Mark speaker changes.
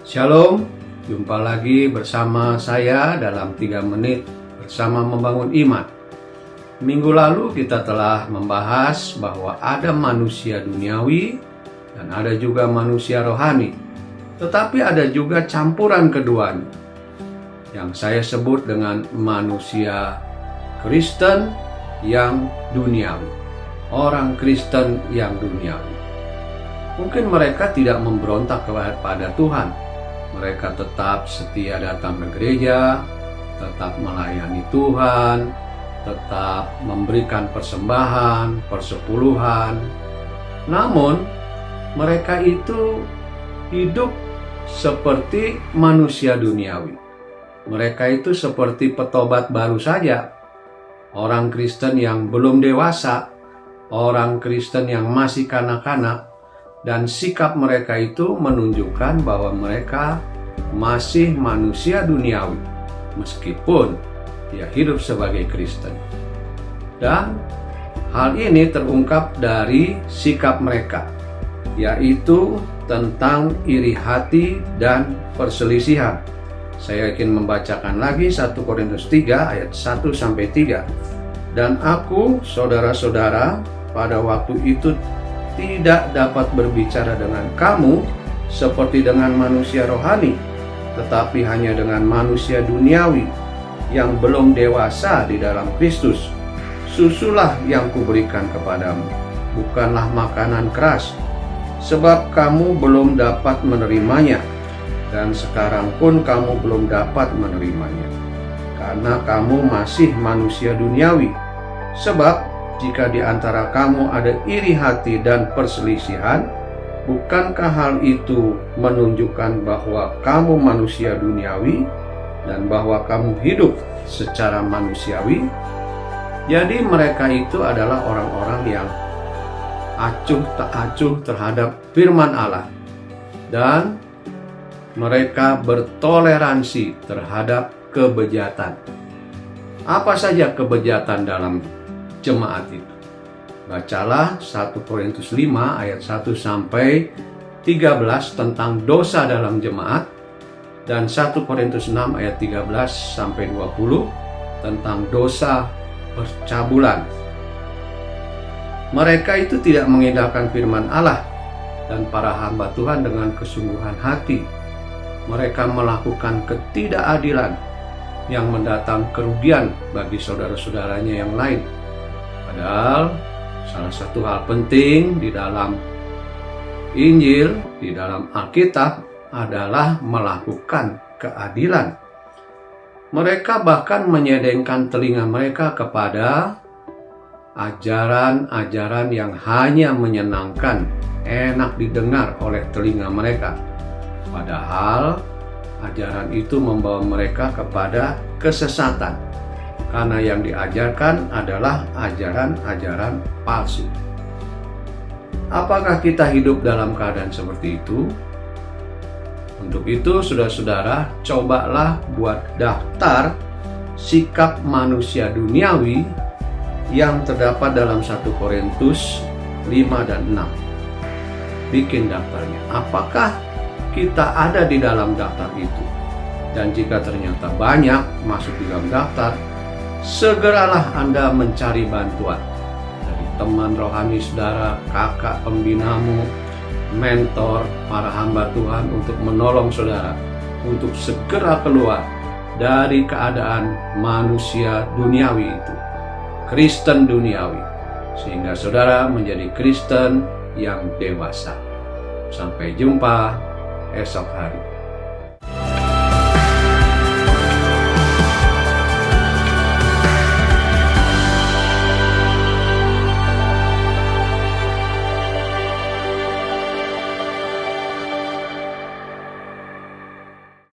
Speaker 1: Shalom, jumpa lagi bersama saya dalam 3 menit bersama membangun iman. Minggu lalu kita telah membahas bahwa ada manusia duniawi dan ada juga manusia rohani. Tetapi ada juga campuran keduanya yang saya sebut dengan manusia Kristen yang duniawi. Orang Kristen yang duniawi. Mungkin mereka tidak memberontak kepada Tuhan. Mereka tetap setia datang ke gereja, tetap melayani Tuhan, tetap memberikan persembahan, persepuluhan. Namun, mereka itu hidup seperti manusia duniawi. Mereka itu seperti petobat baru saja. Orang Kristen yang belum dewasa, orang Kristen yang masih kanak-kanak, dan sikap mereka itu menunjukkan bahwa mereka masih manusia duniawi meskipun dia hidup sebagai Kristen. Dan hal ini terungkap dari sikap mereka, yaitu tentang iri hati dan perselisihan. Saya ingin membacakan lagi 1 Korintus 3 ayat 1-3. Dan aku, saudara-saudara, pada waktu itu tidak dapat berbicara dengan kamu seperti dengan manusia rohani, tetapi hanya dengan manusia duniawi yang belum dewasa di dalam Kristus. Susulah yang kuberikan kepadamu, bukanlah makanan keras, sebab kamu belum dapat menerimanya, dan sekarang pun kamu belum dapat menerimanya, karena kamu masih manusia duniawi. Sebab jika di antara kamu ada iri hati dan perselisihan, bukankah hal itu menunjukkan bahwa kamu manusia duniawi dan bahwa kamu hidup secara manusiawi? Jadi mereka itu adalah orang-orang yang acuh tak acuh terhadap firman Allah, dan mereka bertoleransi terhadap kebejatan. Apa saja kebejatan dalam jemaat itu? Bacalah 1 Korintus 5 ayat 1-13 tentang dosa dalam jemaat, dan 1 Korintus 6 ayat 13-20 tentang dosa percabulan. Mereka itu tidak mengindahkan firman Allah dan para hamba Tuhan dengan kesungguhan hati. Mereka melakukan ketidakadilan yang mendatang kerugian bagi saudara-saudaranya yang lain. Padahal salah satu hal penting di dalam Injil, di dalam Alkitab adalah melakukan keadilan. Mereka bahkan menyedengkan telinga mereka kepada ajaran-ajaran yang hanya menyenangkan, enak didengar oleh telinga mereka. Padahal ajaran itu membawa mereka kepada kesesatan, karena yang diajarkan adalah ajaran-ajaran palsu. Apakah kita hidup dalam keadaan seperti itu? Untuk itu, saudara-saudara, cobalah buat daftar sikap manusia duniawi yang terdapat dalam 1 Korintus 5 dan 6. Bikin daftarnya. Apakah kita ada di dalam daftar itu? Dan jika ternyata banyak masuk di dalam daftar, segeralah Anda mencari bantuan dari teman rohani saudara, kakak pembinamu, mentor, para hamba Tuhan untuk menolong saudara untuk segera keluar dari keadaan manusia duniawi itu, Kristen duniawi, sehingga saudara menjadi Kristen yang dewasa. Sampai jumpa esok hari.